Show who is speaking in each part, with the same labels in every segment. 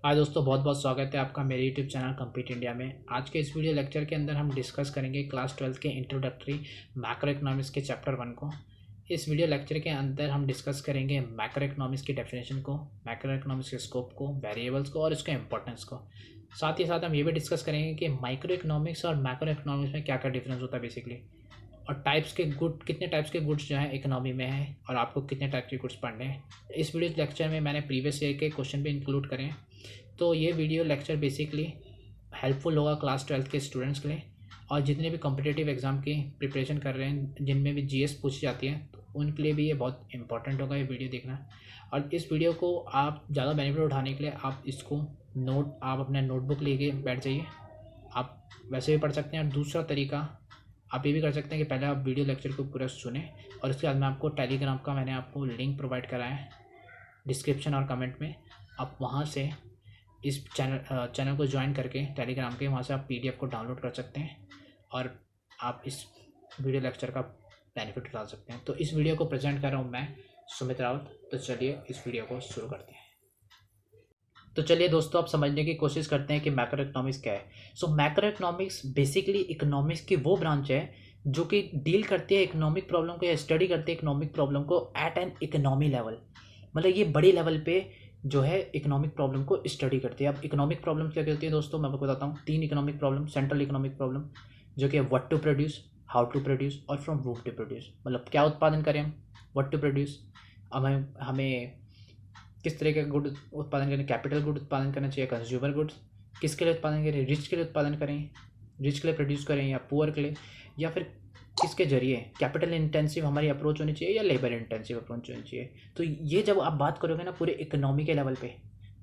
Speaker 1: आज दोस्तों बहुत बहुत स्वागत है आपका मेरे यूट्यूब चैनल कम्पीट इंडिया में। आज के इस वीडियो लेक्चर के अंदर हम डिस्कस करेंगे क्लास 12 के इंट्रोडक्टरी मैक्रो इकोनॉमिक्स के चैप्टर 1 को। इस वीडियो लेक्चर के अंदर हम डिस्कस करेंगे मैक्रो इकोनॉमिक्स की डेफिनेशन को, मैक्रो इकोनॉमिक्स के स्कोप को, वेरिएबल्स को और इसके इंपॉर्टेंस को। साथ ही साथ हम ये भी डिस्कस करेंगे कि माइक्रो इकोनॉमिक्स और मैक्रो इकोनॉमिक्स में क्या क्या डिफरेंस होता है बेसिकली, और कितने टाइप्स के गुड्स जो हैं इकोनॉमी में है और आपको कितने टाइप के गुड्स पढ़ने हैं। इस वीडियो लेक्चर में मैंने प्रीवियस ईयर के क्वेश्चन भी इंक्लूड करें हैं। तो ये वीडियो लेक्चर बेसिकली हेल्पफुल होगा क्लास 12 के स्टूडेंट्स के लिए, और जितने भी कॉम्पिटिटिव एग्ज़ाम की प्रिपरेशन कर रहे हैं जिनमें भी जीएस पूछी जाती है तो उनके लिए भी ये बहुत इंपॉर्टेंट होगा ये वीडियो देखना। और इस वीडियो को आप ज़्यादा बेनिफिट उठाने के लिए आप अपना नोटबुक लेके बैठ जाइए। आप वैसे भी पढ़ सकते हैं, और दूसरा तरीका आप ये भी कर सकते हैं कि पहले आप वीडियो लेक्चर को पूरा सुने और उसके बाद में आपको टेलीग्राम का मैंने आपको लिंक प्रोवाइड कराया है डिस्क्रिप्शन और कमेंट में। आप वहाँ से इस चैनल को ज्वाइन करके टेलीग्राम के वहाँ से आप पीडीएफ को डाउनलोड कर सकते हैं और आप इस वीडियो लेक्चर का बेनिफिट उठा सकते हैं। तो इस वीडियो को प्रेजेंट कर रहा हूँ मैं, सुमित रावत। तो चलिए इस वीडियो को शुरू करते हैं। तो चलिए दोस्तों, आप समझने की कोशिश करते हैं कि मैक्रो इकोनॉमिक्स क्या है। सो मैक्रो इकोनॉमिक्स बेसिकली इकोनॉमिक्स की वो ब्रांच है जो कि डील करती है इकोनॉमिक प्रॉब्लम को या स्टडी करती है इकोनॉमिक प्रॉब्लम को एट एन इकोनॉमी लेवल। मतलब ये बड़ी लेवल पे जो है इकोनॉमिक प्रॉब्लम को स्टडी करती है। अब इकोनॉमिक प्रॉब्लम क्या होती है दोस्तों, मैं आपको बताता हूँ। 3 economic problem, central economic problem जो कि what to produce, how to produce और फ्रॉम whom टू प्रोड्यूस। मतलब क्या उत्पादन करें हम, व्हाट टू प्रोड्यूस, अब हमें किस तरह का गुड उत्पादन करें, कैपिटल गुड उत्पादन करना चाहिए, कंज्यूमर गुड्स, किसके लिए उत्पादन करें, रिच के लिए उत्पादन करें, रिच के लिए प्रोड्यूस करें या पुअर के लिए, या फिर किसके जरिए, कैपिटल इंटेंसिव हमारी अप्रोच होनी चाहिए या लेबर इंटेंसिव अप्रोच होनी चाहिए। तो ये जब आप बात करोगे ना पूरे इकोनॉमी के लेवल पे,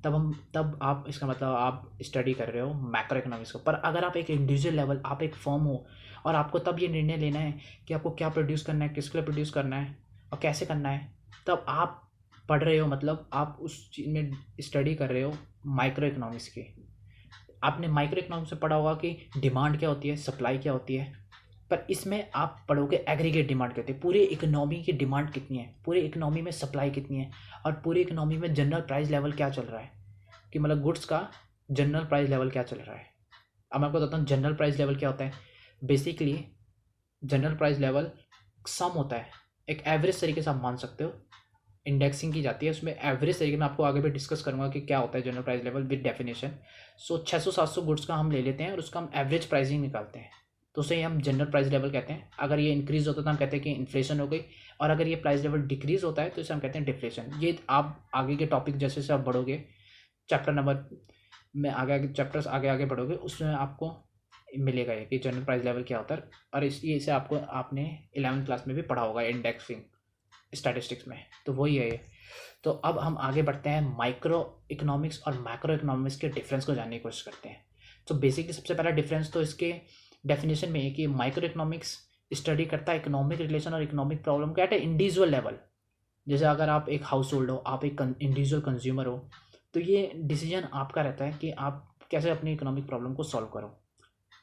Speaker 1: तब आप इसका मतलब आप स्टडी कर रहे हो मैक्रो इकोनॉमिक्स को। पर अगर आप एक इंडिविजुअल लेवल, आप एक फर्म हो और आपको तब ये निर्णय लेना है कि आपको क्या प्रोड्यूस करना है, किसके लिए प्रोड्यूस करना है और कैसे करना है, तब आप पढ़ रहे हो, मतलब आप उस चीज़ में स्टडी कर रहे हो माइक्रो इकोनॉमिक्स की। आपने माइक्रो इकोनॉमिक्स में पढ़ा होगा कि डिमांड क्या होती है, सप्लाई क्या होती है, पर इसमें आप पढ़ोगे एग्रीगेट डिमांड कहते हैं। पूरी इकोनॉमी की डिमांड कितनी है, पूरी इकोनॉमी में सप्लाई कितनी है, और पूरी इकोनॉमी में जनरल प्राइस लेवल क्या चल रहा है, कि मतलब गुड्स का जनरल प्राइस लेवल क्या चल रहा है। अब मैं आपको बताता हूँ जनरल प्राइस लेवल क्या होता है। बेसिकली जनरल प्राइस लेवल सम होता है, एक एवरेज तरीके से आप मान सकते हो। इंडेक्सिंग की जाती है उसमें, एवरेज तरीके में आपको आगे भी डिस्कस करूंगा कि क्या होता है general price level with definition. So 600-700 goods का हम ले लेते हैं और उसका हम एवरेज प्राइसिंग निकालते हैं, तो उसे हम जनरल प्राइस लेवल कहते हैं। अगर ये इंक्रीज होता है तो हम कहते हैं कि इन्फ्लेशन हो गई, और अगर ये प्राइस लेवल डिक्रीज होता है तो इसे हम कहते हैं डिफ्लेशन। ये आप आगे के टॉपिक जैसे जैसे आप बढ़ोगे चैप्टर नंबर में, आगे चैप्टर्स आगे बढ़ोगे उसमें आपको मिलेगा ये कि जनरल प्राइस लेवल क्या होता है। और इसे आपने 11वीं क्लास में भी पढ़ा होगा इंडेक्सिंग स्टैटिस्टिक्स में, तो वही है ये। तो अब हम आगे बढ़ते हैं, माइक्रो इकोनॉमिक्स और मैक्रो इकोनॉमिक्स के डिफरेंस को जानने की कोशिश करते हैं। तो बेसिकली सबसे पहला डिफरेंस तो इसके डेफिनेशन में है कि माइक्रो इकोनॉमिक्स स्टडी करता है इकोनॉमिक रिलेशन और इकोनॉमिक प्रॉब्लम का एट इंडिविजुअल लेवल। जैसे अगर आप एक हाउस होल्ड हो, आप एक इंडिविजुअल कंज्यूमर हो, तो ये डिसीजन आपका रहता है कि आप कैसे अपनी इकोनॉमिक प्रॉब्लम को सॉल्व करो।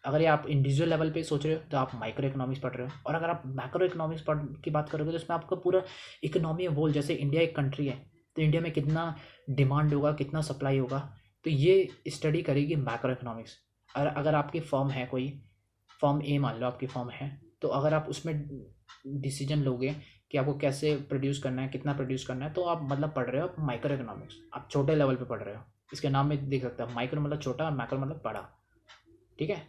Speaker 1: अगर ये आप इंडिविजुअल लेवल पे सोच रहे हो तो आप माइक्रो इकोनॉमिक्स पढ़ रहे हो, और अगर आप मैक्रो इकोनॉमिक्स की बात करोगे तो इसमें आपका पूरा इकोनॉमी बोल, जैसे इंडिया एक कंट्री है तो इंडिया में कितना डिमांड होगा, कितना सप्लाई होगा, तो ये स्टडी करेगी मैक्रो इकोनॉमिक्स। और अगर आपकी फर्म है, कोई फर्म ए मान लो आपकी फर्म है, तो अगर आप उसमें डिसीजन लोगे कि आपको कैसे प्रोड्यूस करना है, कितना प्रोड्यूस करना है, तो आप मतलब पढ़ रहे हो माइक्रो इकोनॉमिक्स, आप छोटे लेवल पे पढ़ रहे हो। इसके नाम में देख सकते हो, माइक्रो मतलब छोटा और मैक्रो मतलब बड़ा, ठीक है।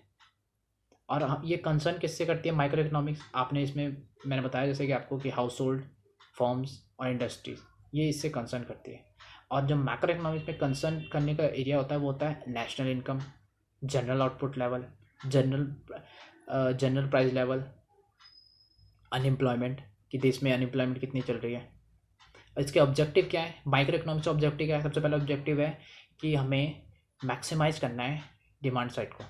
Speaker 1: और ये कंसर्न किससे करती है माइक्रो इकोनॉमिक्स, आपने इसमें मैंने बताया जैसे कि आपको कि हाउस होल्ड, फॉर्म्स और इंडस्ट्रीज, ये इससे कंसर्न करती है। और जो मैक्रो इकोनॉमिक्स में कंसर्न करने का एरिया होता है वो होता है national income, general output level, general price level, unemployment, कि देश में अनएम्प्लॉयमेंट कितनी चल रही है। और इसके ऑब्जेक्टिव क्या है, माइक्रो इकोनॉमिक्स का ऑब्जेक्टिव क्या है। सबसे पहला ऑब्जेक्टिव है कि हमें मैक्सिमाइज करना है डिमांड साइड को,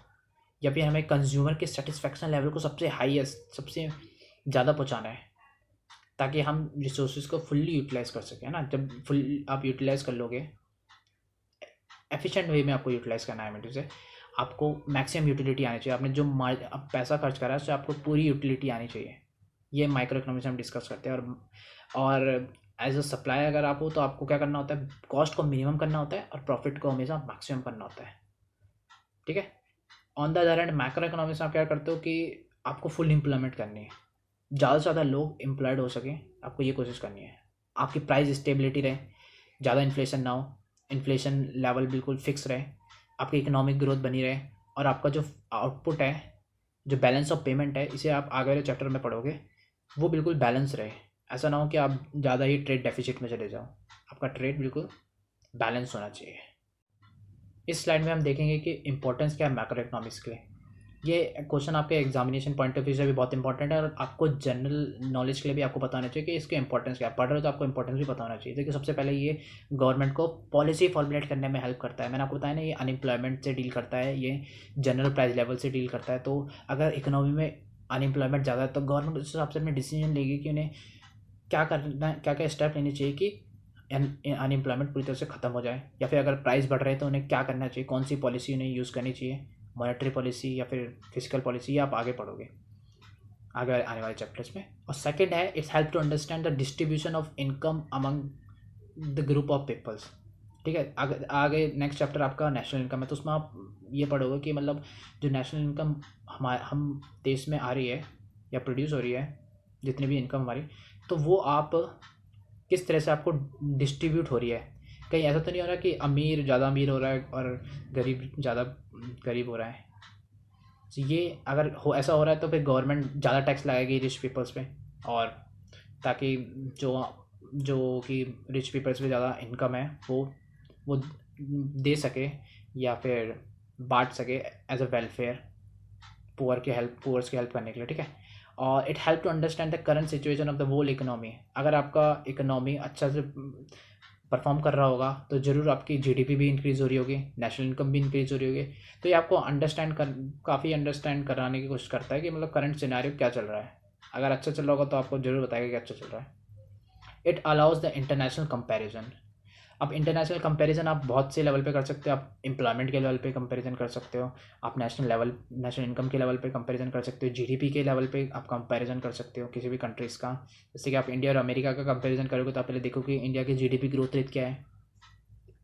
Speaker 1: या फिर हमें कंज्यूमर के सेटिस्फेक्शन लेवल को सबसे हाईएस्ट, सबसे ज़्यादा पहुंचाना है, ताकि हम रिसोर्सेज को फुल्ली यूटिलाइज कर सकें ना। जब फुल आप यूटिलाइज कर लोगे, एफिशिएंट वे में आपको यूटिलाइज करना है, मतलब से आपको मैक्सिमम यूटिलिटी आनी चाहिए। आपने जो अब पैसा खर्च करा है उससे आपको पूरी यूटिलिटी आनी चाहिए। ये माइक्रो इकोनॉमिक्स हम डिस्कस करते हैं। और एज अ सप्लाई अगर आप हो तो आपको क्या करना होता है, कॉस्ट को मिनिमम करना होता है और प्रॉफिट को हमेशा मैक्सिमम करना होता है, ठीक है। On the other hand macro economics में आप क्या करते हो कि आपको फुल एम्प्लॉयमेंट करनी है, ज़्यादा से ज़्यादा लोग एम्प्लॉयड हो सकें, आपको ये कोशिश करनी है, आपकी प्राइस स्टेबिलिटी रहे, ज़्यादा इन्फ्लेशन ना हो, इन्फ्लेशन लेवल बिल्कुल फिक्स रहे, आपकी इकोनॉमिक ग्रोथ बनी रहे, और आपका जो आउटपुट है, जो बैलेंस ऑफ पेमेंट है, इसे आप आगे वाले चैप्टर में पढ़ोगे, वो बिल्कुल बैलेंस रहे। ऐसा ना हो कि आप ज़्यादा ही ट्रेड डेफिसिट में चले जाओ, आपका ट्रेड बिल्कुल बैलेंस होना चाहिए। इस स्लाइड में हम देखेंगे कि इंपॉर्टेंस क्या है मैक्रो इकोनॉमिक्स के लिए। ये क्वेश्चन आपके एग्जामिनेशन पॉइंट ऑफ व्यू से भी बहुत इंपॉर्टेंट है, और आपको जनरल नॉलेज के लिए भी आपको पता होना चाहिए कि इसके इंपॉर्टेंस क्या है। पढ़ रहे हो तो आपको इंपॉर्टेंस भी पता होना चाहिए। देखिए, सबसे पहले ये गवर्नमेंट को पॉलिसी फॉर्मुलेट करने में हेल्प करता है। मैंने आपको बताया ना, ये अनएम्प्लॉयमेंट से डील करता है, ये जनरल प्राइस लेवल से डील करता है। तो अगर इकोनॉमी में अनएम्प्लॉयमेंट ज़्यादा है तो गवर्नमेंट उस हिसाब से अपने डिसीजन लेगी कि उन्हें क्या करना, क्या क्या स्टेप लेने चाहिए कि अनएम्प्लॉयमेंट पूरी तरह से ख़त्म हो जाए, या फिर अगर प्राइस बढ़ रहे हैं तो उन्हें क्या करना चाहिए, कौन सी पॉलिसी उन्हें यूज़ करनी चाहिए, मॉनेटरी पॉलिसी या फिर फिजिकल पॉलिसी, ये आप आगे पढ़ोगे आगे आने वाले चैप्टर्स में। और सेकंड है, it's help to understand the distribution of income among the group of peoples, ठीक है। आगे आगे नेक्स्ट चैप्टर आपका नेशनल इनकम है, तो उसमें आप ये पढ़ोगे कि मतलब जो नेशनल इनकम हम देश में आ रही है या प्रोड्यूस हो रही है, जितनी भी इनकम हमारी, तो वो आप किस तरह से आपको डिस्ट्रीब्यूट हो रही है। कहीं ऐसा तो नहीं हो रहा कि अमीर ज़्यादा अमीर हो रहा है और गरीब ज़्यादा गरीब हो रहा है। तो ये अगर हो ऐसा हो रहा है तो फिर गवर्नमेंट ज़्यादा टैक्स लगाएगी रिच पीपल्स पे, और ताकि जो जो कि रिच पीपल्स पे ज़्यादा इनकम है वो दे सके या फिर बांट सके एज अ वेलफेयर, पुअर्स की हेल्प करने के लिए, ठीक है। और it help to understand the current situation of the whole economy. अगर आपका इकोनॉमी अच्छा से परफॉर्म कर रहा होगा तो ज़रूर आपकी जीडीपी भी इंक्रीज़ हो रही होगी, नेशनल इनकम भी इंक्रीज़ हो रही होगी। तो ये आपको काफ़ी अंडरस्टैंड कराने की कोशिश करता है कि मतलब करंट सिनेरियो क्या चल रहा है। अगर अच्छा चल रहा होगा तो आपको ज़रूर बताएगा कि अच्छा चल रहा है। It allows the international comparison. अब इंटरनेशनल कंपैरिजन आप बहुत से लेवल पे कर सकते हो। आप एम्प्लॉयमेंट के लेवल पे कंपैरिजन कर सकते हो, आप नेशनल इनकम के लेवल पे कंपैरिजन कर सकते हो, जीडीपी के लेवल पे आप कंपैरिजन कर सकते हो किसी भी कंट्रीज़ का। जैसे कि आप इंडिया और अमेरिका का कंपैरिजन करोगे तो आप पहले देखो कि इंडिया की जीडीपी ग्रोथ रेट क्या है,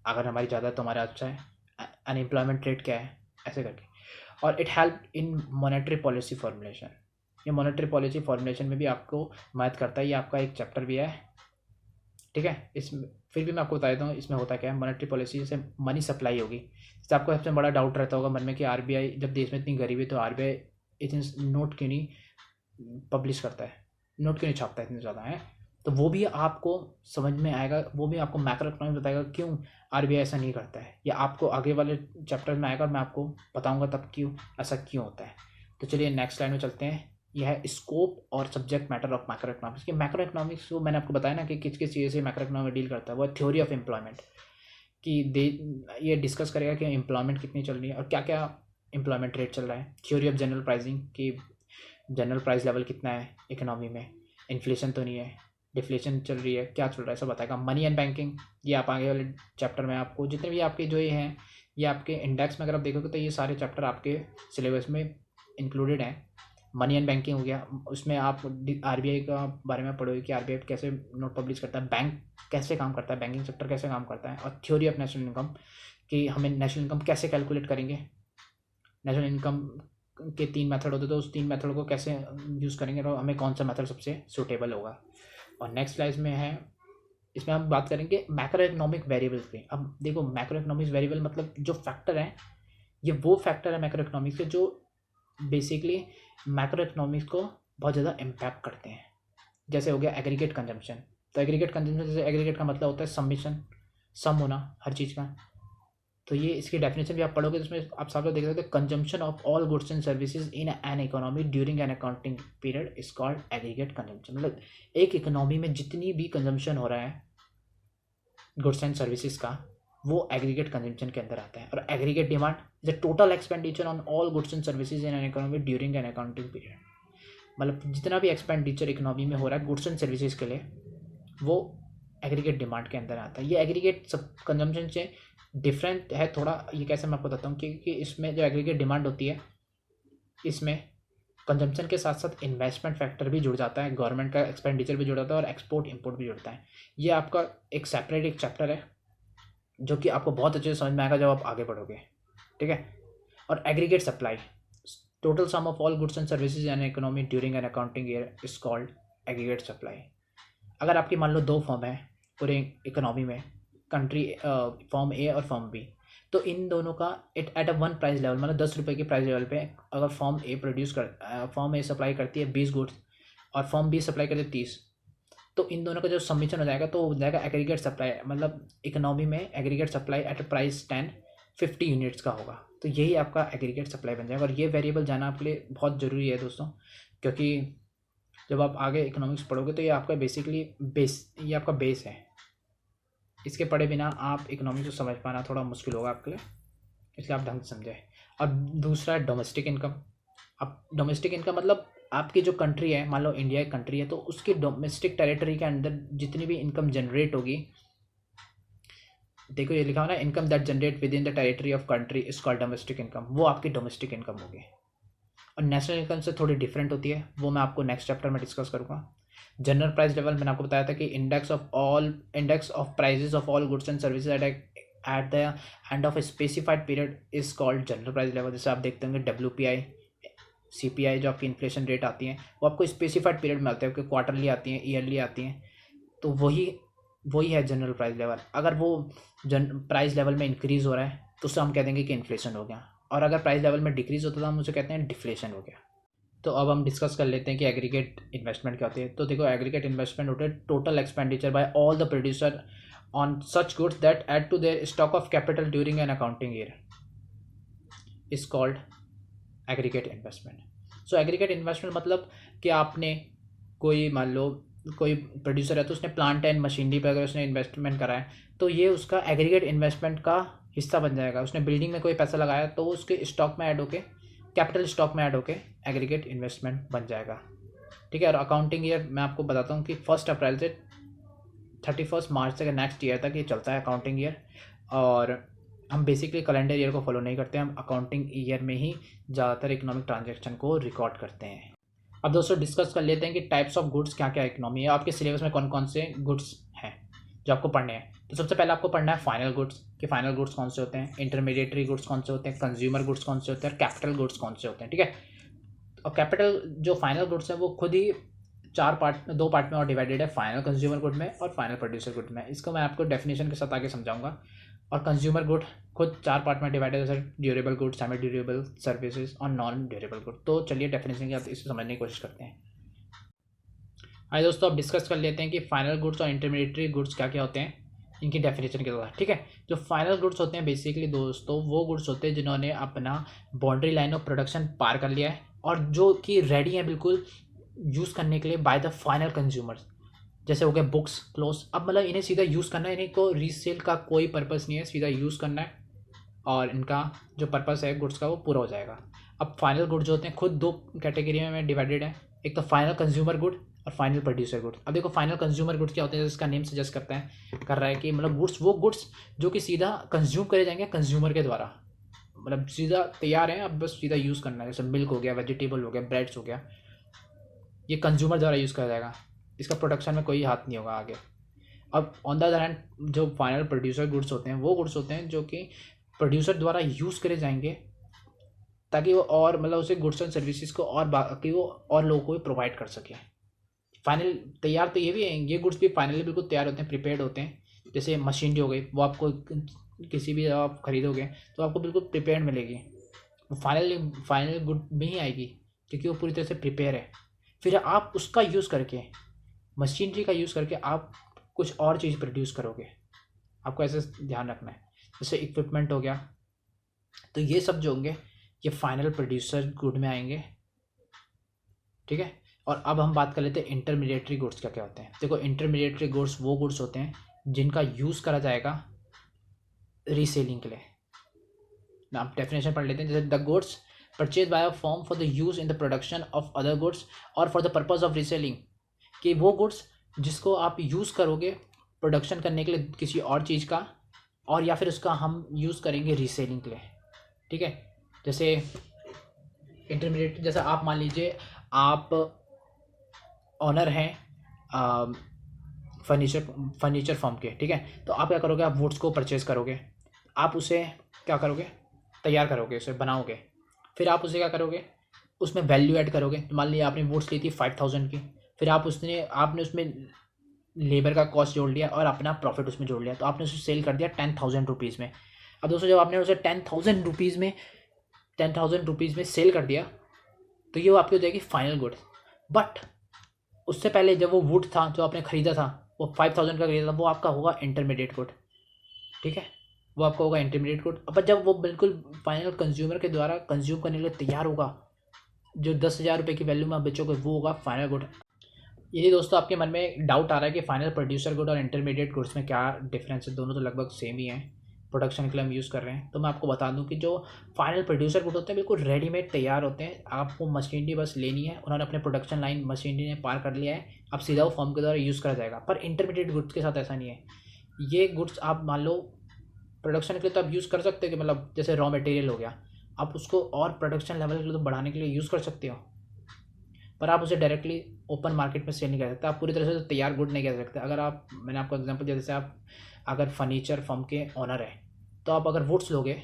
Speaker 1: अगर हमारी ज़्यादा तो हमारा अच्छा है, अनएम्प्लॉयमेंट रेट क्या है, ऐसे करके। और it help in monetary policy formulation. ये मॉनेटरी पॉलिसी फॉर्मुलेशन में भी आपको मदद करता है। ये आपका एक चैप्टर भी है, ठीक है। इसमें फिर भी मैं आपको बता देता हूँ इसमें होता क्या है। मॉनेटरी पॉलिसी से मनी सप्लाई होगी। जैसे आपको सबसे बड़ा डाउट रहता होगा मन में कि आरबीआई, जब देश में इतनी गरीबी है तो आरबीआई इतने नोट क्यों नहीं पब्लिश करता है, नोट क्यों नहीं छापता है इतने ज़्यादा है। तो वो भी आपको समझ में आएगा, वो भी आपको मैक्रो इकोनॉमिक्स बताएगा क्यों आरबीआई ऐसा नहीं करता है। या आपको आगे वाले चैप्टर में आएगा और मैं आपको बताऊँगा तब क्यों ऐसा क्यों होता है। तो चलिए नेक्स्ट स्लाइड में चलते हैं। यह है स्कोप और subject matter of macro economics. कि मैक्रो इकोनॉमिक्स वो मैंने आपको बताया ना कि किस किस चीज़ से मैक्रो इकोनॉमिक्स डील करता है। वो थ्योरी ऑफ एम्प्लॉयमेंट कि ये डिस्कस करेगा कि एम्प्लॉयमेंट कितनी चल रही है और क्या क्या एम्प्लॉयमेंट रेट चल रहा है। थ्योरी ऑफ जनरल प्राइसिंग कि जनरल प्राइस लेवल कितना है इकोनॉमी में, इन्फ्लेशन तो नहीं है, डिफ्लेशन चल रही है, क्या चल रहा है, सब बताएगा। मनी एंड बैंकिंग, ये आप आगे वाले चैप्टर में आपको जितने भी आपके जो ये हैं, ये आपके इंडेक्स में अगर आप देखोगे तो ये सारे चैप्टर आपके सिलेबस में इंक्लूडेड हैं। मनी एंड बैंकिंग हो गया, उसमें आप आरबीआई का बारे में पढ़ोगे कि आरबीआई कैसे नोट पब्लिश करता है, बैंक कैसे काम करता है, बैंकिंग सेक्टर कैसे काम करता है। और थ्योरी ऑफ नेशनल इनकम कि हमें नेशनल इनकम कैसे कैलकुलेट करेंगे, नेशनल इनकम के 3 मेथड होते तो उस 3 मेथड को कैसे यूज़ करेंगे और हमें कौन सा मेथड सबसे सूटेबल होगा। और नेक्स्ट स्लाइड में है, इसमें हम बात करेंगे मैक्रो इकोनॉमिक वेरिएबल्स पे। अब देखो, मैक्रो इकोनॉमिक्स वेरिएबल मतलब जो फैक्टर है, ये वो फैक्टर है मैक्रो इकोनॉमिक्स के जो बेसिकली मैक्रो इकोनॉमिक्स को बहुत ज़्यादा इम्पैक्ट करते हैं। जैसे हो गया एग्रीगेट कंजम्पशन। तो एग्रीगेट कंजम्पशन, जैसे एग्रीगेट का मतलब होता है सबमिशन, सम होना हर चीज़ का। तो ये इसकी डेफिनेशन भी आप पढ़ोगे तो इसमें आप साफ देख सकते हो, consumption of all goods and services in an economy during an accounting period is called aggregate consumption. मतलब एक इकोनॉमी में जितनी भी कंजम्पशन हो रहा है गुड्स एंड सर्विसेज का, वो एग्रीगेट कंजम्पशन के अंदर आता है। और aggregate demand is the total expenditure on all goods and services in an economy during an accounting period. मतलब जितना भी एक्सपेंडिचर इकोनॉमी में हो रहा है गुड्स एंड सर्विसेज के लिए, वो एग्रीगेट डिमांड के अंदर आता है। ये एग्रीगेट सब कंजम्पशन से डिफरेंट है थोड़ा। ये कैसे मैं आपको बताता हूँ कि इसमें जो एग्रीगेट डिमांड होती है, इसमें कंजम्पशन के साथ साथ इन्वेस्टमेंट फैक्टर भी जुड़ जाता है, गवर्नमेंट का एक्सपेंडिचर भी जुड़ जाता है और एक्सपोर्ट इंपोर्ट भी जुड़ता है। ये आपका एक सेपरेट एक चैप्टर है जो कि आपको बहुत अच्छे से समझ में आएगा जब आप आगे बढ़ोगे, ठीक है। और aggregate supply, total sum of all goods and services and economy during an accounting year is called aggregate supply. अगर आपकी मान लो 2 फर्म है पूरे इकोनॉमी में, कंट्री फर्म ए और फर्म बी, तो इन दोनों का at a one price level, मतलब 10 रुपये के प्राइस लेवल पे अगर फर्म ए सप्लाई करती है 20 गुड्स और फर्म बी सप्लाई करती है 30, तो इन दोनों का जो सबमिशन हो जाएगा तो हो जाएगा एग्रीगेट सप्लाई, मतलब इकोनॉमी में aggregate supply at a price 50 units का होगा। तो यही आपका एग्रीगेट सप्लाई बन जाएगा। और ये वेरिएबल जाना आपके लिए बहुत ज़रूरी है दोस्तों, क्योंकि जब आप आगे इकोनॉमिक्स पढ़ोगे तो ये आपका बेसिकली ये आपका बेस है। इसके पढ़े बिना आप इकोनॉमिक्स को समझ पाना थोड़ा मुश्किल होगा आपके लिए, इसलिए आप ढंग से समझें। और दूसरा है डोमेस्टिक इनकम। अब डोमेस्टिक इनकम मतलब आपकी जो कंट्री है, मान लो इंडिया एक कंट्री है, तो उसकी डोमेस्टिक टेरिटरी के अंदर जितनी भी इनकम जनरेट होगी, देखो ये लिखा हुआ ना, income that generate with in the territory of country is called domestic income, वो आपकी डोमेस्टिक इनकम होगी। और नेशनल इनकम से थोड़ी डिफरेंट होती है, वो मैं आपको नेक्स्ट चैप्टर में डिस्कस करूँगा। जनरल प्राइस लेवल मैंने आपको बताया था कि index of prices of all goods and services at the end of a specified period is called general price level. जैसे आप देखते होंगे WPI, CPI जो आपकी इन्फ्लेशन रेट आती हैं वो आपको स्पेसिफाइड पीरियड में आते हैं, क्योंकि क्वार्टरली आती हैं, ईयरली आती हैं, तो वही है जनरल प्राइस लेवल। अगर वो प्राइस लेवल में इंक्रीज़ हो रहा है तो उससे हम कह देंगे कि इन्फ्लेशन हो गया, और अगर प्राइस लेवल में डिक्रीज़ होता है तो हम उसे कहते हैं डिफ्लेशन हो गया। तो अब हम डिस्कस कर लेते हैं कि एग्रीगेट इन्वेस्टमेंट क्या होती है। तो देखो, एग्रीगेट इन्वेस्टमेंट होता है total expenditure by all the producer on such goods that add to their stock of capital during an accounting year is called aggregate investment. So aggregate investment मतलब कि आपने कोई, मान लो कोई प्रोड्यूसर है तो उसने प्लांट एंड मशीनरी पर अगर उसने इन्वेस्टमेंट करा है तो ये उसका एग्रीगेट इन्वेस्टमेंट का हिस्सा बन जाएगा। उसने बिल्डिंग में कोई पैसा लगाया तो उसके स्टॉक में ऐड होके, कैपिटल स्टॉक में ऐड होके एग्रीगेट इन्वेस्टमेंट बन जाएगा, ठीक है। और अकाउंटिंग ईयर मैं आपको बताता हूँ कि 1 अप्रैल से 31 मार्च तक नेक्स्ट ईयर तक ये चलता है अकाउंटिंग ईयर। और हम बेसिकली कैलेंडर ईयर को फॉलो नहीं करते, हम अकाउंटिंग ईयर में ही ज़्यादातर इकोनॉमिक ट्रांजैक्शन को रिकॉर्ड करते हैं। अब दोस्तों डिस्कस कर लेते हैं कि टाइप्स ऑफ गुड्स क्या क्या इकोनॉमी है, आपके सिलेबस में कौन कौन से गुड्स हैं जो आपको पढ़ने हैं। तो सबसे पहले आपको पढ़ना है फाइनल गुड्स, कि फाइनल गुड्स कौन से होते हैं, इंटरमीडिएटरी गुड्स कौन से होते हैं, कंज्यूमर गुड्स कौन से होते हैं, और कैपिटल गुड्स कौन से होते हैं, ठीक है। और कैपिटल जो फाइनल गुड्स हैं वो खुद ही 2 पार्ट में और डिवाइडेड है, फाइनल कंज्यूमर गुड में और फाइनल प्रोड्यूसर गुड में। इसको मैं आपको डेफिनेशन के साथ आगे समझाऊंगा। और कंज्यूमर गुड खुद 4 पार्ट में डिवाइडेड है, durable good, semi durable, services और नॉन ड्यूरेबल गुड। तो चलिए डेफिनेशन के साथ इसे समझने की कोशिश करते हैं। आइए दोस्तों अब डिस्कस कर लेते हैं कि फाइनल गुड्स और इंटरमीडिएटरी गुड्स क्या क्या होते हैं, इनकी डेफिनेशन के साथ, ठीक है। जो फाइनल गुड्स होते हैं बेसिकली दोस्तों वो गुड्स होते हैं जिन्होंने अपना बाउंड्री लाइन ऑफ प्रोडक्शन पार कर लिया है और जो कि रेडी हैं बिल्कुल यूज़ करने के लिए बाय द फाइनल कंज्यूमर्स। जैसे हो गया बुक्स, क्लोथ्स, अब मतलब इन्हें सीधा यूज़ करना है, इन्हें को रीसेल का कोई पर्पस नहीं है, सीधा यूज़ करना है और इनका जो पर्पस है गुड्स का वो पूरा हो जाएगा। अब फाइनल गुड्स जो होते हैं खुद 2 कैटेगरी में डिवाइडेड है, एक तो फाइनल कंज्यूमर गुड और फाइनल प्रोड्यूसर गुड। अब देखो फाइनल कंज्यूमर गुड्स क्या होते हैं, जिसका नेम सजेस्ट कर रहा है कि मतलब गुड्स, वो गुड्स जो कि सीधा कंज्यूम करे जाएंगे कंज्यूमर के द्वारा, मतलब सीधा तैयार है, अब बस सीधा यूज़ करना है। जैसे मिल्क हो गया, वेजिटेबल हो गया, ब्रेड्स हो गया, ये कंज्यूमर द्वारा यूज़ करा जाएगा, इसका प्रोडक्शन में कोई हाथ नहीं होगा आगे। अब ऑन द अदर हैंड जो फाइनल प्रोड्यूसर गुड्स होते हैं वो गुड्स होते हैं जो कि प्रोड्यूसर द्वारा यूज़ करे जाएंगे ताकि वो और मतलब उसे गुड्स एंड सर्विसेज को और बाकी वो और लोगों को भी प्रोवाइड कर सके। फाइनल तैयार तो ये भी है, ये गुड्स भी फाइनली बिल्कुल तैयार होते हैं, प्रिपेयर्ड होते हैं। जैसे मशीनरी हो गई, वो आपको किसी भी आप खरीदोगे तो आपको बिल्कुल प्रिपेयर्ड मिलेगी, वो फाइनल गुड में ही आएगी क्योंकि वो पूरी तरह से प्रिपेयर है। फिर आप उसका यूज़ करके, मशीनरी का यूज़ करके आप कुछ और चीज़ प्रोड्यूस करोगे, आपको ऐसे ध्यान रखना है। जैसे इक्विपमेंट हो गया, तो ये सब जो होंगे ये फाइनल प्रोड्यूसर गुड में आएंगे, ठीक है। और अब हम बात कर लेते हैं इंटरमीडिएटरी गुड्स क्या क्या होते हैं। देखो इंटरमीडिएटरी गुड्स वो गुड्स होते हैं जिनका यूज़ करा जाएगा रीसेलिंग के लिए। ना आप डेफिनेशन पढ़ लेते हैं। जैसे the goods purchase by a firm for the use in the production of other goods और for the purpose of reselling, कि वो गुड्स जिसको आप यूज़ करोगे प्रोडक्शन करने के लिए किसी और चीज़ का, और या फिर उसका हम यूज़ करेंगे रीसेलिंग के लिए, ठीक है। जैसे इंटरमीडिएट जैसे आप मान लीजिए आप ऑनर हैं फर्नीचर फर्नीचर फर्म के, ठीक है। तो आप क्या करोगे, आप वुड्स को परचेज़ करोगे, आप उसे क्या करोगे, तैयार करोगे, उसे बनाओगे, फिर आप उसे क्या करोगे, उसमें वैल्यू ऐड करोगे। तो मान लीजिए आपने वुड्स ली थी 5000 की, फिर आपने उसमें लेबर का कॉस्ट जोड़ लिया और अपना प्रॉफिट उसमें जोड़ लिया, तो आपने उसे सेल कर दिया 10,000 रुपीज़ में। अब दोस्तों जब आपने उसे 10,000 रुपीज़ में सेल कर दिया, तो ये वो आपकी हो जाएगी फाइनल गुड। बट उससे पहले जब वो वुड था जो आपने ख़रीदा था, वो 5000 का खरीदा था, वो आपका होगा इंटरमीडिएट गुड, ठीक है। वो आपका होगा इंटरमीडिएट गुड। अब जब वो बिल्कुल फाइनल कंज्यूमर के द्वारा कंज्यूम करने के लिए तैयार होगा, जो 10,000 रुपये की वैल्यू में आप बेचोगे, वो होगा फाइनल गुड। यदि दोस्तों आपके मन में डाउट आ रहा है कि फाइनल प्रोड्यूसर गुड और इंटरमीडिएट गुड्स में क्या डिफरेंस है, दोनों तो लगभग सेम ही हैं, प्रोडक्शन के लिए हम यूज़ कर रहे हैं, तो मैं आपको बता दूं कि जो फाइनल प्रोड्यूसर गुड होते हैं बिल्कुल रेडीमेड तैयार होते हैं, आपको मशीनरी बस लेनी है, उन्होंने अपने प्रोडक्शन लाइन मशीनरी ने पार कर लिया है, अब सीधा वो फॉर्म के द्वारा यूज़ करा जाएगा। पर इंटरमीडिएट गुड्स के साथ ऐसा नहीं है। ये गुड्स आप मान लो प्रोडक्शन के लिए तो आप यूज़ कर सकते हो, कि मतलब जैसे रॉ मटेरियल हो गया, आप उसको और प्रोडक्शन लेवल के लिए तो बढ़ाने के लिए यूज़ कर सकते हो, पर आप उसे डायरेक्टली ओपन मार्केट में सेल नहीं कर सकते, आप पूरी तरह से तो तैयार गुड नहीं कर सकते। अगर आप, मैंने आपको एग्जांपल दिया, जैसे आप अगर फर्नीचर फर्म के ऑनर हैं, तो आप अगर वुड्स लोगे,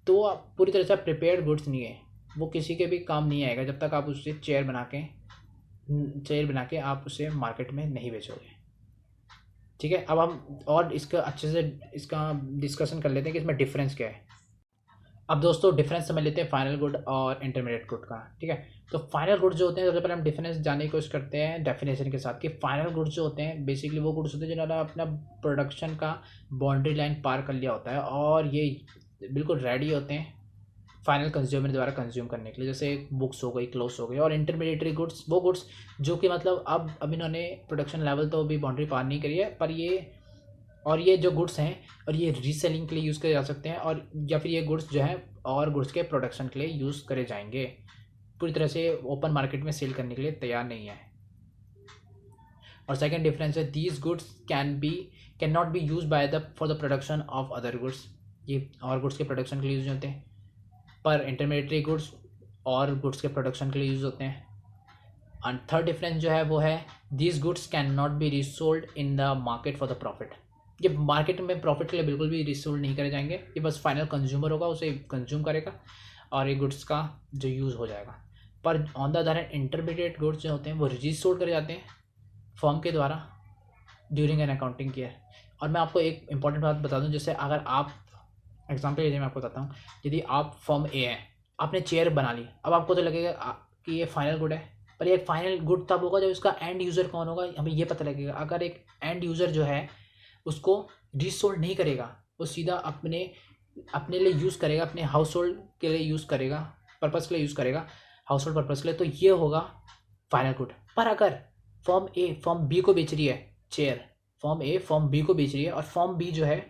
Speaker 1: तो आप पूरी तरह से प्रिपेयर्ड गुड्स नहीं है, वो किसी के भी काम नहीं आएगा जब तक आप उससे चेयर बना के आप उसे मार्केट में नहीं बेचोगे, ठीक है। अब हम और इसका अच्छे से इसका डिस्कशन कर लेते हैं कि इसमें डिफरेंस क्या है। अब दोस्तों डिफरेंस समझ लेते हैं फाइनल गुड और इंटरमीडिएट गुड का, ठीक है। तो फाइनल गुड्स जो होते हैं, सबसे पहले हम डिफरेंस जानने की कोशिश करते हैं डेफिनेशन के साथ, कि फाइनल गुड्स जो होते हैं बेसिकली वो गुड्स होते हैं जिन्होंने अपना प्रोडक्शन का बाउंड्री लाइन पार कर लिया होता है, और ये बिल्कुल रेडी होते हैं फाइनल कंज्यूमर द्वारा कंज्यूम करने के लिए, जैसे बुक्स हो गई, क्लोथ्स हो गई। और इंटरमीडिएटरी गुड्स वो गुड्स जो कि मतलब अब इन्होंने प्रोडक्शन लेवल तो अभी बाउंड्री पार नहीं करी है, पर ये जो गुड्स हैं और ये रीसेलिंग के लिए यूज़ करे जा सकते हैं, और या फिर ये गुड्स जो हैं और गुड्स के प्रोडक्शन के लिए यूज़ करे जाएंगे, पूरी तरह से ओपन मार्केट में सेल करने के लिए तैयार नहीं है। और सेकंड डिफरेंस है, these goods can not B use by the for the production of other goods, ये और गुड्स के प्रोडक्शन के लिए यूज होते हैं, पर इंटरमीडिएटरी गुड्स और गुड्स के प्रोडक्शन के लिए यूज़ होते हैं। एंड थर्ड डिफरेंस जो है वो है, these goods can not be resold in the market for the profit, ये मार्केट में प्रॉफिट के लिए बिल्कुल भी रीसोल्ड नहीं करे जाएंगे, ये बस फाइनल कंज्यूमर होगा, उसे कंज्यूम करेगा और ये गुड्स का जो यूज़ हो जाएगा। पर on the other hand intermediate goods जो होते हैं वो रीसोल्ड करे जाते हैं फर्म के द्वारा ड्यूरिंग एन अकाउंटिंग ईयर। और मैं आपको एक इंपॉर्टेंट बात बता दूं, जैसे अगर आप एग्जाम्पल यदि मैं आपको बताता हूँ, यदि आप फर्म ए है, आपने चेयर बना ली, अब आपको तो लगेगा कि ये फाइनल गुड है, पर ये फाइनल गुड तब होगा जब इसका एंड यूज़र कौन होगा, हमें ये पता लगेगा। अगर एक एंड यूज़र जो है उसको रीसोल्ड नहीं करेगा, वो सीधा अपने लिए यूज़ करेगा, अपने हाउस होल्ड के लिए यूज़ करेगा, पर्पज़ के लिए यूज़ करेगा, हाउस होल्ड पर्पज़ के लिए, तो ये होगा फाइनल गुड। पर अगर फॉर्म ए फॉर्म बी को बेच रही है chair, from A form B को बेच रही है, और फॉर्म बी जो है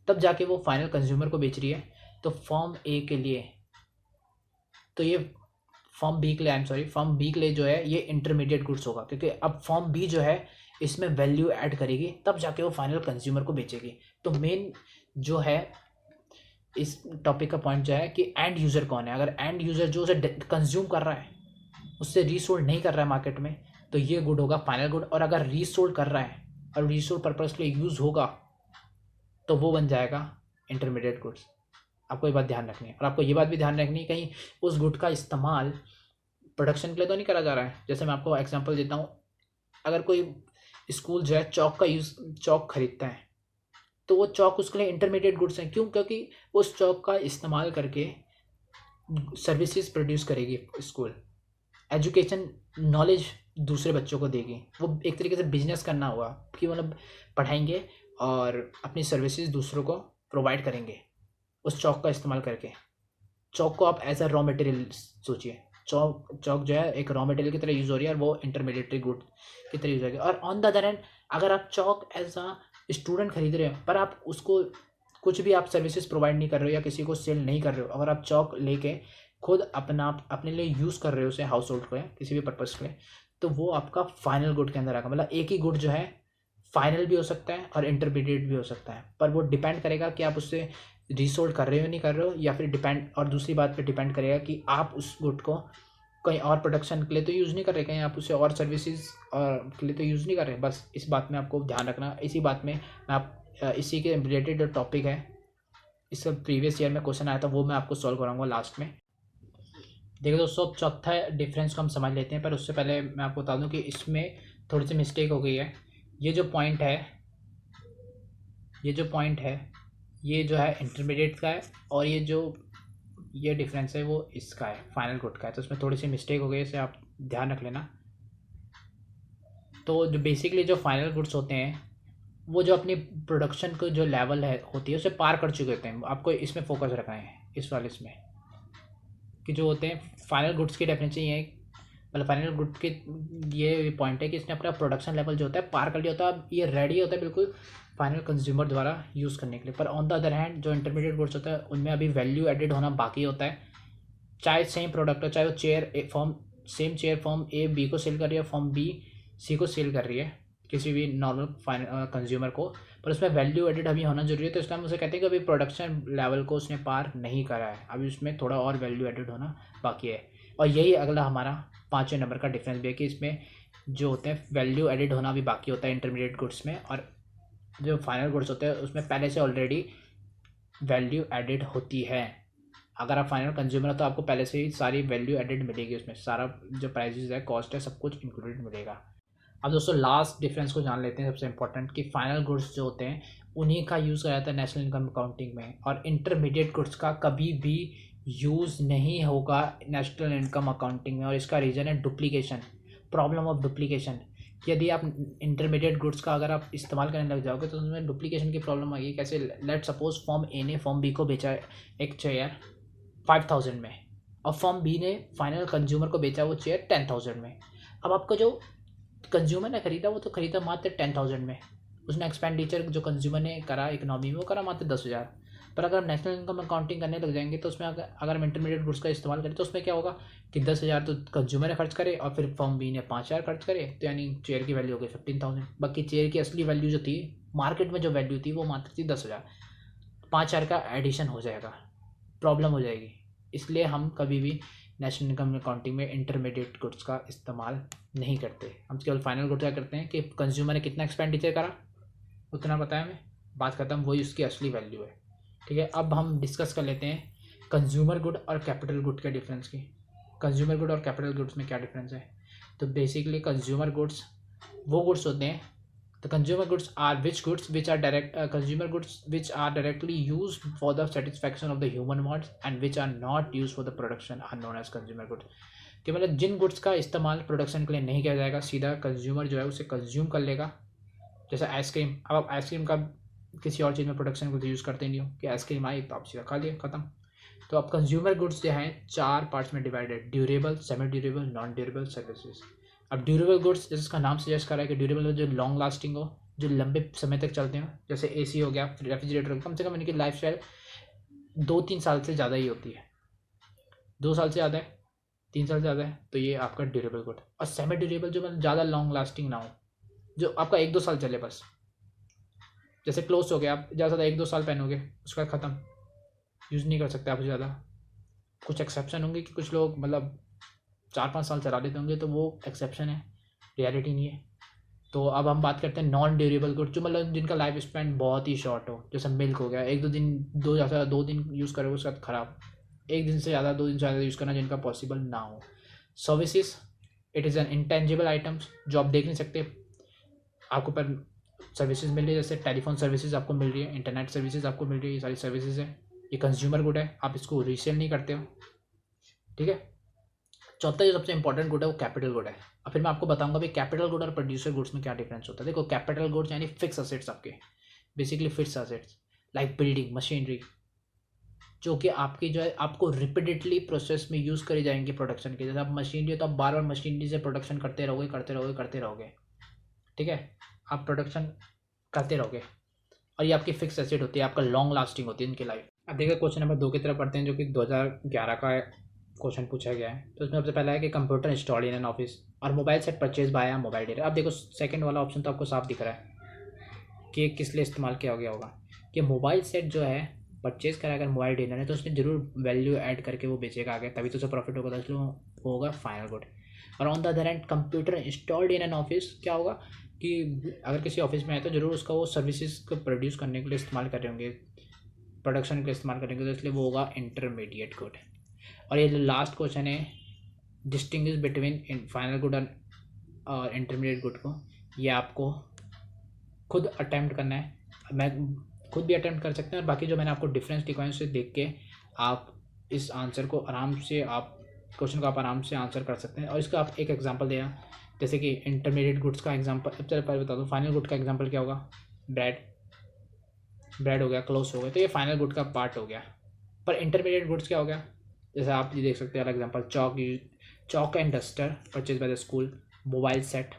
Speaker 1: तब जाके वो फाइनल कंज्यूमर को बेच रही है, तो फॉर्म ए के लिए, तो ये फॉर्म बी के लिए फॉर्म बी के लिए जो है ये इंटरमीडिएट गुड्स होगा, क्योंकि अब फॉर्म बी जो है इसमें वैल्यू ऐड करेगी, तब जाके वो फाइनल कंज्यूमर को बेचेगी। तो मेन जो है इस टॉपिक का पॉइंट जो है कि एंड यूज़र कौन है। अगर एंड यूज़र जो उसे कंज्यूम कर रहा है, उससे रीसोल्ड नहीं कर रहा है मार्केट में, तो ये गुड होगा फाइनल गुड। और अगर रीसोल्ड कर रहा है और रीसोल्ड पर्पज़ के लिए यूज़ होगा, तो वो बन जाएगा इंटरमीडिएट गुड्स। आपको ये बात ध्यान रखनी है, और आपको ये बात भी ध्यान रखनी है कहीं उस गुड का इस्तेमाल प्रोडक्शन के लिए तो नहीं करा जा रहा है। जैसे मैं आपको एग्जांपल देता हूँ, अगर कोई स्कूल जो है चौक खरीदता है, तो वो चौक उसके लिए इंटरमीडिएट गुड्स हैं। क्यों? क्योंकि उस चौक का इस्तेमाल करके सर्विसेज प्रोड्यूस करेगी स्कूल, एजुकेशन नॉलेज दूसरे बच्चों को देगी, वो एक तरीके से बिजनेस करना हुआ कि मतलब पढ़ाएंगे और अपनी सर्विसेज दूसरों को प्रोवाइड करेंगे उस चौक का इस्तेमाल करके। चौक को आप एज अ रॉ मटेरियल सोचिए, चौक जो है एक रॉ मटेरियल की तरह यूज़ हो रही है, और वो इंटरमीडिएटरी गुड की तरह यूज़ होगी। और ऑन द अदर हैंड अगर आप चौक एज अ स्टूडेंट खरीद रहे हो, पर आप उसको कुछ भी आप सर्विसेज प्रोवाइड नहीं कर रहे हो या किसी को सेल नहीं कर रहे हो, अगर आप चौक लेके खुद अपने लिए यूज़ कर रहे हो उसे हाउस होल्ड को या किसी भी पर्पज़ के लिए, तो वो आपका फाइनल गुड के अंदर आएगा। मतलब एक ही गुड जो है फाइनल भी हो सकता है और इंटरमीडिएट भी हो सकता है, पर वो डिपेंड करेगा कि आप उससे रीसोल्ड कर रहे हो नहीं कर रहे हो, या फिर डिपेंड, और दूसरी बात पे डिपेंड करेगा कि आप उस गुड को कहीं और प्रोडक्शन के लिए तो यूज़ नहीं कर रहे, कहीं आप उसे और सर्विसेज और के लिए तो यूज़ नहीं कर रहे। बस इस बात में आपको ध्यान रखना। इसी बात में मैं आप इसी के रिलेटेड जो टॉपिक है, इस प्रीवियस ईयर में क्वेश्चन आया था, वो मैं आपको सॉल्व कराऊंगा लास्ट में। देखो दोस्तों, चौथा डिफरेंस को हम समझ लेते हैं, पर उससे पहले मैं आपको बता दूं कि इसमें थोड़ी सी मिस्टेक हो गई है। ये जो पॉइंट है, ये जो है इंटरमीडिएट का है, और ये डिफरेंस है वो इसका है, फाइनल गुड का है। तो उसमें थोड़ी सी मिस्टेक हो गई, इसे आप ध्यान रख लेना। तो जो बेसिकली जो फाइनल गुड्स होते हैं, वो जो अपनी प्रोडक्शन को जो लेवल है होती है उसे पार कर चुके होते हैं। आपको इसमें फोकस रखना है, इस वाले इसमें, कि जो होते हैं फाइनल गुड्स की डेफिनेशन ये है, मतलब फाइनल गुड के ये पॉइंट है कि इसने अपना प्रोडक्शन लेवल जो होता है पार कर लिया होता है। अब ये रेडी होता है बिल्कुल फाइनल कंज्यूमर द्वारा यूज़ करने के लिए। पर ऑन द अदर हैंड जो इंटरमीडिएट गुड्स होता है उनमें अभी वैल्यू एडेड होना बाकी होता है। चाहे सेम प्रोडक्ट हो, चाहे वो same chair from A B को सेल कर रही है, फॉर्म बी सी को सेल कर रही है, किसी भी नॉर्मल कंज्यूमर को, पर उसमें वैल्यू एडेड अभी होना जरूरी है। तो इसलिए हम उसे कहते हैं कि अभी प्रोडक्शन लेवल को उसने पार नहीं करा है, अभी उसमें थोड़ा और वैल्यू एडेड होना बाकी है। और यही अगला हमारा 5वें नंबर का डिफरेंस भी है कि इसमें जो होते हैं वैल्यू एडेड होना भी बाकी होता है इंटरमीडिएट गुड्स में, और जो फाइनल गुड्स होते हैं उसमें पहले से ऑलरेडी वैल्यू एडेड होती है। अगर आप फाइनल कंज्यूमर हो तो आपको पहले से ही सारी वैल्यू एडेड मिलेगी, उसमें सारा जो प्राइसेस है, कॉस्ट है, सब कुछ इंक्लूडेड मिलेगा। अब दोस्तों लास्ट डिफरेंस को जान लेते हैं, सबसे इंपॉर्टेंट, कि फाइनल गुड्स जो होते हैं उन्हीं का यूज़ किया जाता है नेशनल इनकम अकाउंटिंग में, और इंटरमीडिएट गुड्स का कभी भी यूज़ नहीं होगा नेशनल इनकम अकाउंटिंग में। और इसका रीज़न है डुप्लीकेशन, प्रॉब्लम ऑफ डुप्लीकेशन। यदि आप इंटरमीडिएट गुड्स का अगर आप इस्तेमाल करने लग जाओगे तो उसमें डुप्लीकेशन की प्रॉब्लम आएगी। कैसे? लेट सपोज फॉर्म ए ने फॉर्म बी को बेचा एक चेयर 5000 में, और फॉर्म बी ने फाइनल कंज्यूमर को बेचा वो चेयर 10000 में। अब आपका जो कंज्यूमर ने खरीदा वो तो खरीदा मात्र 10000 में, उसने एक्सपेंडिचर जो कंज्यूमर ने करा इकोनॉमी में वो करा मात्र 10,000। पर अगर हम नेशनल इनकम अकाउंटिंग करने लग जाएंगे तो उसमें अगर हम इंटरमीडिएट गुड्स का इस्तेमाल करें तो उसमें क्या होगा कि 10,000 तो कंज्यूमर ने खर्च करे और फिर फॉर्म बी ने 5,000 खर्च करे, तो यानी चेयर की वैल्यू हो गई 15,000। बाकी चेयर की असली वैल्यू जो थी मार्केट में, जो वैल्यू थी वो मात्र थी 10,000। 5,000 का एडिशन हो जाएगा, प्रॉब्लम हो जाएगी। इसलिए हम कभी भी नेशनल इनकम अकाउंटिंग में इंटरमीडिएट गुड्स का इस्तेमाल नहीं करते। हम केवल फाइनल गुड क्या करते हैं कि कंज्यूमर ने कितना एक्सपेंडिचर करा उतना बताया, हमें बात खत्म, वही उसकी असली वैल्यू है। ठीक है, अब हम डिस्कस कर लेते हैं कंज्यूमर गुड और कैपिटल गुड के डिफरेंस की। कंज्यूमर गुड और कैपिटल गुड्स में क्या डिफरेंस है? तो बेसिकली कंज्यूमर गुड्स वो गुड्स होते हैं, the consumer goods are consumer goods which are directly used for the satisfaction of the human wants and which are not used for the production are known as consumer goods। कि मतलब जिन goods का इस्तेमाल production के लिए नहीं किया जाएगा, सीधा कंज्यूमर जो है उसे कंज्यूम कर लेगा। जैसे आइसक्रीम, अब आप आइसक्रीम का किसी और चीज़ में प्रोडक्शन को यूज़ करते नहीं हो, कि आइसक्रीम आई तो आप सीधा खा लिया, ख़त्म। तो अब कंज्यूमर गुड्स जो हैं 4 पार्ट्स में divided: durable, semi durable, non durable, services. अब ड्यूरेबल गुड्स जैसे इसका नाम सजेस्ट कर रहा है कि ड्यूरेबल जो लॉन्ग लास्टिंग हो, जो लंबे समय तक चलते हो, जैसे एसी हो गया, रेफ्रिजरेटर, कम से कम इनकी लाइफ स्टाइल 2-3 साल से ज़्यादा ही होती है। 2 साल से ज़्यादा है, 3 साल से ज़्यादा है, तो ये आपका ड्यूरेबल गुड। और सेमी ड्यूरेबल जो मतलब ज़्यादा लॉन्ग लास्टिंग ना हो, जो आपका 1-2 साल चले बस, जैसे क्लोज हो गया, आप ज़्यादा से ज़्यादा 1-2 साल पहनोगे उसका ख़त्म, यूज़ नहीं कर सकते आप ज़्यादा। कुछ एक्सेप्शन होंगे कि कुछ लोग मतलब 4-5 साल चला लेते होंगे, तो वो एक्सेप्शन है, रियलिटी नहीं है। तो अब हम बात करते हैं नॉन ड्यूरेबल गुड, जो मतलब जिनका लाइफ स्पैन बहुत ही शॉर्ट हो। जैसे मिल्क हो गया, 1-2 दिन, 2 दिन यूज़ करोगे उसके बाद ख़राब, 1 दिन से ज़्यादा, 2 दिन से ज़्यादा यूज़ करना जिनका पॉसिबल ना हो। Services, it is an intangible items जो आप देख नहीं सकते, आपको पर सर्विसेज मिल रही है, जैसे टेलीफोन सर्विसेज आपको मिल रही है, इंटरनेट सर्विसेज आपको मिल रही है, ये सारी सर्विसेज है, ये कंज्यूमर गुड है, आप इसको रीसेल नहीं करते हो। ठीक है, चौथा जो सबसे इंपॉर्टेंट गुड है वो कैपिटल गुड है। और फिर मैं आपको बताऊंगा भी कैपिटल गुड और प्रोड्यूसर गुड्स में क्या डिफरेंस होता है। देखो, कैपिटल गुड्स यानी फिक्स असेट्स, आपके basically fix assets like building, machinery, जो कि आपकी जो है आपको रिपीटेडली प्रोसेस में यूज़ करी जाएंगी प्रोडक्शन के। जैसे आप मशीनरी, तो आप बार बार मशीनरी से प्रोडक्शन करते रहोगे। ठीक है, आप प्रोडक्शन करते रहोगे, और ये आपकी फिक्स एसेट होती है, आपका लॉन्ग लास्टिंग होती है इनकी लाइफ। अब देखिए क्वेश्चन नंबर 2 की तरफ पढ़ते हैं, जो कि 2011 का क्वेश्चन पूछा गया है। तो इसमें सबसे पहला है कि computer install in an office और mobile set purchase by mobile dealer. अब देखो सेकंड वाला ऑप्शन तो आपको साफ दिख रहा है कि किस लिए इस्तेमाल किया गया होगा, कि मोबाइल सेट जो है परचेज करा अगर मोबाइल डिजाइन है तो उसने जरूर वैल्यू ऐड करके वो बेचेगा आगे, तभी तो उसे प्रॉफिट होगा, तो इसलिए वो होगा फाइनल गुड। और on the other hand computer installed in an office, क्या होगा कि अगर किसी ऑफिस में है तो जरूर उसका वो सर्विसेज को प्रोड्यूस करने के लिए इस्तेमाल कर रहे होंगे, प्रोडक्शन के लिए इस्तेमाल करेंगे, तो इसलिए वो होगा इंटरमीडिएट गुड। और ये लास्ट क्वेश्चन है, डिस्टिंग्विश बिटवीन फाइनल गुड और इंटरमीडिएट गुड को, ये आपको खुद अटैम्प्ट करना है। मैं खुद भी अटैम्प्ट कर सकते हैं, और बाकी जो मैंने आपको डिफरेंस लिखवाए उसे देख के आप इस आंसर को आराम से, आप क्वेश्चन को आप आराम से आंसर कर सकते हैं। और इसका आप एक एग्जांपल देना, जैसे कि इंटरमीडिएट गुड्स का एग्जांपल, अब चलो पहले बता दूँ, फाइनल गुड का एग्जांपल क्या होगा, ब्रेड, ब्रेड हो गया, क्लोथ्स हो गए, तो ये फाइनल गुड का पार्ट हो गया। पर इंटरमीडिएट गुड्स क्या हो गया, जैसे आप ये देख सकते हैं example, chalk and duster purchase by the school, mobile set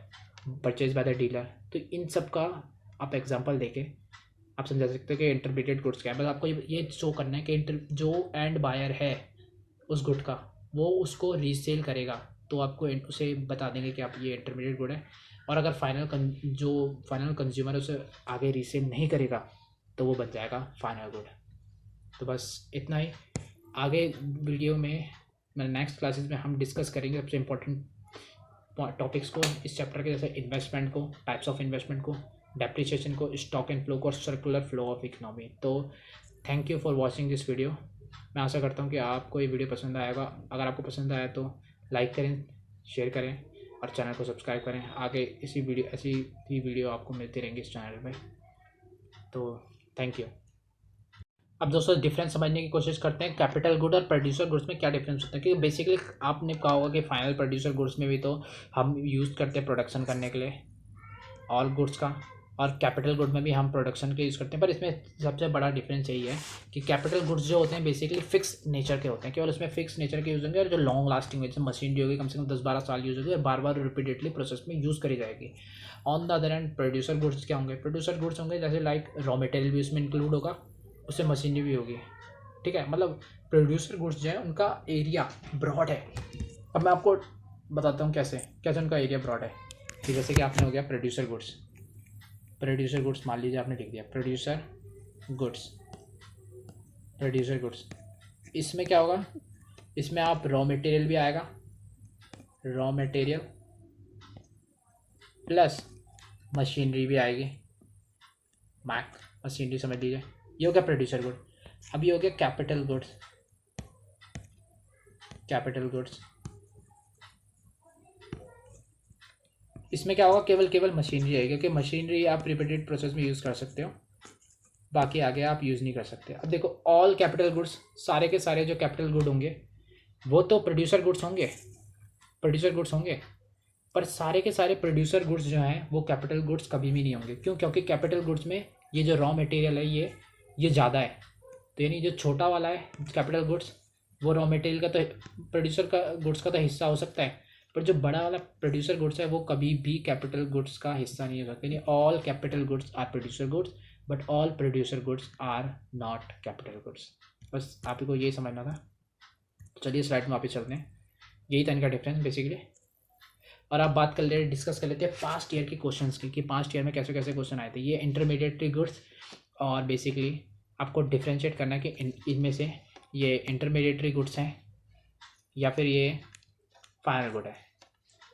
Speaker 1: purchase by the dealer. तो इन सब का आप एग्जांपल देके आप समझा सकते हो कि इंटरमीडिएट गुड्स क्या है। बस आपको ये शो करना है कि जो एंड बायर है उस गुड का, वो उसको रीसेल करेगा, तो आपको उसे बता देंगे कि आप ये इंटरमीडिएट गुड है। और अगर जो फाइनल कंज्यूमर उसे आगे रीसेल नहीं करेगा तो वो बन जाएगा फाइनल गुड। तो बस इतना ही। आगे वीडियो में नेक्स्ट क्लासेस में हम डिस्कस करेंगे सबसे इम्पोर्टेंट टॉपिक्स को इस चैप्टर के, जैसे इन्वेस्टमेंट को, टाइप्स ऑफ इन्वेस्टमेंट को, डेप्रिसिएशन को, स्टॉक एंड फ्लो को, और सर्कुलर फ्लो ऑफ इकोनॉमी। तो thank you for watching this video. मैं आशा करता हूँ कि आपको ये वीडियो पसंद आएगा। अगर आपको पसंद आया तो लाइक करें, शेयर करें और चैनल को सब्सक्राइब करें। आगे ऐसी ही वीडियो आपको मिलती रहेंगी इस चैनल में। तो थैंक यू। अब दोस्तों डिफरेंस समझने की कोशिश करते हैं, कैपिटल गुड और प्रोड्यूसर गुड्स में क्या डिफरेंस होता है। क्योंकि बेसिकली आपने कहा होगा कि फाइनल प्रोड्यूसर गुड्स में भी तो हम यूज़ करते हैं प्रोडक्शन करने के लिए ऑल गुड्स का, और कैपिटल गुड में भी हम प्रोडक्शन के यूज़ करते हैं। पर इसमें सबसे बड़ा डिफरेंस यही है कि कैपिटल गुड्स जो होते हैं बेसिकली फिक्स नेचर के होते हैं, केवल उसमें फिक्स नेचर के यूज़ होंगे, और जो लॉन्ग लास्टिंग जैसे मशीनरी होगी कम से कम 10-12 साल यूज़ होगी और बार बार रिपीटेडली प्रोसेस में यूज़ करी जाएगी। On the other hand producer goods क्या होंगे, प्रोड्यूसर गुड्स होंगे जैसे लाइक रॉ मटेरियल भी उसमें इंक्लूड होगा, उससे मशीनरी भी होगी, ठीक है। मतलब प्रोड्यूसर गुड्स जो है उनका एरिया ब्रॉड है। अब मैं आपको बताता हूँ कैसे कैसे उनका एरिया ब्रॉड है। कि जैसे कि आपने हो गया प्रोड्यूसर गुड्स मान लीजिए आपने लिख दिया प्रोड्यूसर गुड्स, इसमें क्या होगा, इसमें आप रॉ मटेरियल भी आएगा, रॉ मटेरियल प्लस मशीनरी भी आएगी, मशीनरी समझ लीजिए, ये हो गया प्रोड्यूसर गुड। अब ये हो गया कैपिटल गुड्स, इसमें क्या होगा, केवल मशीनरी है, क्योंकि मशीनरी आप रिपीटेड प्रोसेस में यूज़ कर सकते हो, बाकी आगे आप यूज़ नहीं कर सकते। अब देखो ऑल कैपिटल गुड्स, सारे के सारे जो कैपिटल गुड होंगे वो तो प्रोड्यूसर गुड्स होंगे, पर सारे के सारे प्रोड्यूसर गुड्स जो हैं वो कैपिटल गुड्स कभी भी नहीं होंगे। क्यों? क्योंकि कैपिटल गुड्स में ये जो रॉ मटेरियल है ये ज़्यादा है, तो यानी जो छोटा वाला है कैपिटल गुड्स वो रॉ मटेरियल का तो प्रोड्यूसर का गुड्स का तो हिस्सा हो सकता है, पर जो बड़ा वाला प्रोड्यूसर गुड्स है वो कभी भी कैपिटल गुड्स का हिस्सा नहीं हो सकता। यानी all capital goods are producer goods but all producer goods are not capital goods. बस आपको यही समझना था। चलिए स्लाइड में वापस चलते हैं, यही था इनका डिफरेंस बेसिकली। और आप बात कर ले डिस्कस कर लेते हैं पास्ट ईयर के क्वेश्चंस की, कि पास्ट ईयर में कैसे कैसे क्वेश्चन आए थे। ये इंटरमीडिएट गुड्स, और बेसिकली आपको डिफ्रेंशिएट करना है कि इनमें से ये इंटरमीडिएटरी गुड्स हैं या फिर ये फाइनल गुड है।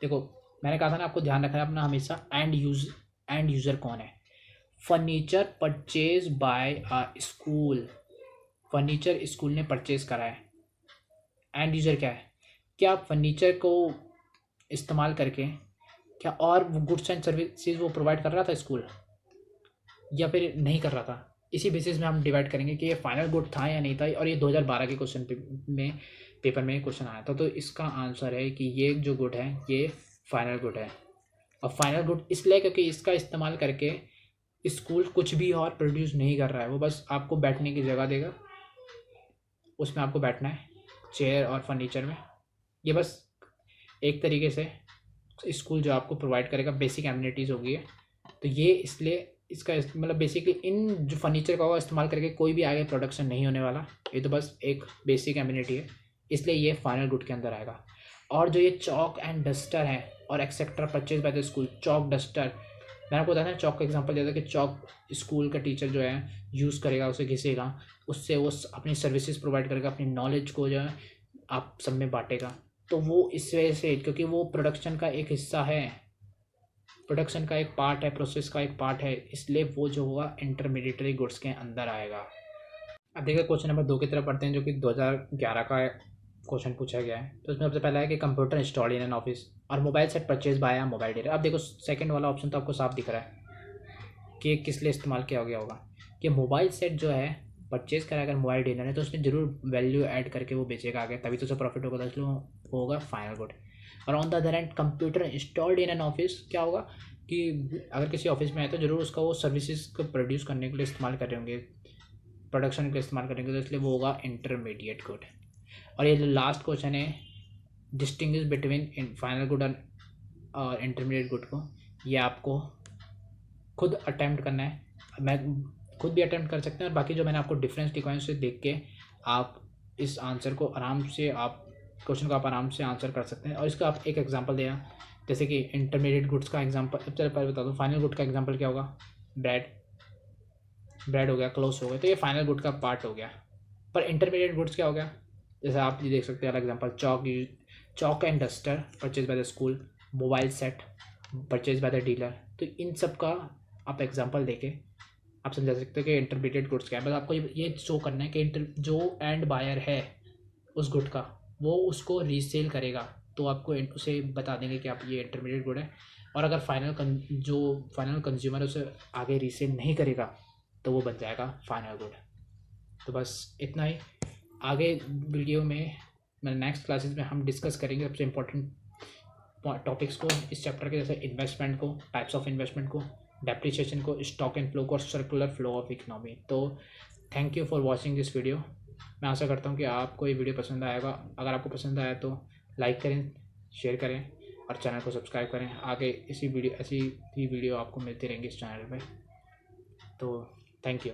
Speaker 1: देखो मैंने कहा था ना, आपको ध्यान रखना है अपना हमेशा एंड यूज़र कौन है। Furniture purchase by a school, furniture school ने परचेज करा है। एंड यूज़र क्या है, क्या फर्नीचर को इस्तेमाल करके क्या और गुड्स एंड सर्विसेज वो प्रोवाइड कर रहा था स्कूल, या फिर नहीं कर रहा था। इसी बेसिस में हम डिवाइड करेंगे कि ये फाइनल गुड था या नहीं था। और ये 2012 के क्वेश्चन पेपर में क्वेश्चन आया था। तो इसका आंसर है कि ये जो गुड है ये फाइनल गुड है। और फाइनल गुड इसलिए क्योंकि इसका इस्तेमाल करके स्कूल कुछ भी और प्रोड्यूस नहीं कर रहा है, वो बस आपको बैठने की जगह देगा, उसमें आपको बैठना है चेयर और फर्नीचर में। ये बस एक तरीके से स्कूल जो आपको प्रोवाइड करेगा बेसिक एमिनिटीज़ होगी। तो ये इसलिए इसका मतलब बेसिकली इन जो फर्नीचर का इस्तेमाल करके कोई भी आगे प्रोडक्शन नहीं होने वाला, ये तो बस एक बेसिक एमिनिटी है, इसलिए ये फाइनल गुड के अंदर आएगा। और जो ये चॉक एंड डस्टर है और etcetera purchase by the school, chalk duster मैंने आपको बताया ना चौक का एग्जांपल दिया था कि चौक स्कूल का टीचर जो है यूज़ करेगा, उसे घिसेगा, उससे वो अपनी सर्विसेज प्रोवाइड करेगा, अपनी नॉलेज को जो है आप सब में बांटेगा। तो वो इस वजह से, क्योंकि वो प्रोडक्शन का एक हिस्सा है, प्रोडक्शन का एक पार्ट है, प्रोसेस का एक पार्ट है, इसलिए वो जो होगा इंटरमीडिएटरी गुड्स के अंदर आएगा। अब देखिए क्वेश्चन नंबर 2 की तरफ पढ़ते हैं, जो कि 2011 का क्वेश्चन पूछा गया है। तो इसमें सबसे पहला है कि computer install in an office और mobile set purchase by mobile dealer. अब देखो सेकंड वाला ऑप्शन तो आपको साफ दिख रहा है कि किस लिए इस्तेमाल किया गया होगा, कि मोबाइल सेट जो है परचेज करा अगर मोबाइल डीलर ने, तो उसने जरूर वैल्यू ऐड करके वो बेचेगा आगे, तभी तो उसे प्रॉफिट होगा, इसलिए वो होगा फाइनल गुड। और on the other hand computer installed in an office क्या होगा कि अगर किसी ऑफिस में आए तो जरूर उसका वो सर्विसेज को प्रोड्यूस करने के लिए इस्तेमाल कर रहे होंगे, प्रोडक्शन के लिए इस्तेमाल करेंगे, तो इसलिए वो होगा इंटरमीडिएट गुड। और ये लास्ट क्वेश्चन है, डिस्टिंग्विश बिटवीन फाइनल गुड और इंटरमीडिएट गुड को, ये आपको खुद अटैम्प्ट करना है। मैं खुद भी अटैम्प्ट कर सकते हैं, और बाकी जो मैंने आपको डिफरेंस दिखाया उसे देख के आप इस आंसर को आराम से, आप क्वेश्चन को आप आराम से आंसर कर सकते हैं। और इसका आप एक एग्जांपल देना, जैसे कि इंटरमीडिएट गुड्स का एग्जांपल, चलो पहले बता दूँ, फाइनल गुड का एग्जांपल क्या होगा, ब्रेड, ब्रेड हो गया, क्लोथ हो गया, तो ये फाइनल गुड का पार्ट हो गया। पर इंटरमीडिएट गुड्स क्या हो गया, जैसे आप ये देख सकते हैं example, chalk and duster purchase by the school, mobile set purchase by the dealer. तो इन सब का आप एग्जांपल देके आप समझा सकते हो कि इंटरमीडिएट गुड्स क्या है। बस आपको ये शो करना है कि जो एंड बायर है उस गुड का, वो उसको रीसेल करेगा, तो आपको उसे बता देंगे कि आप ये इंटरमीडिएट गुड है। और अगर जो फाइनल कंज्यूमर उसे आगे रीसेल नहीं करेगा, तो वो बन जाएगा फाइनल गुड। तो बस इतना ही। आगे वीडियो में नेक्स्ट क्लासेस में हम डिस्कस करेंगे सबसे इम्पोर्टेंट टॉपिक्स को इस चैप्टर के, जैसे इन्वेस्टमेंट को, टाइप्स ऑफ इन्वेस्टमेंट को, डेप्रिसिएशन को, स्टॉक एंड फ्लो को, और सर्कुलर फ्लो ऑफ इकोनॉमी। तो thank you for watching this video. मैं आशा करता हूँ कि आपको ये वीडियो पसंद आएगा। अगर आपको पसंद आया तो लाइक करें, शेयर करें और चैनल को सब्सक्राइब करें। आगे ऐसी ही वीडियो आपको मिलती रहेंगी इस चैनल पे। तो थैंक यू।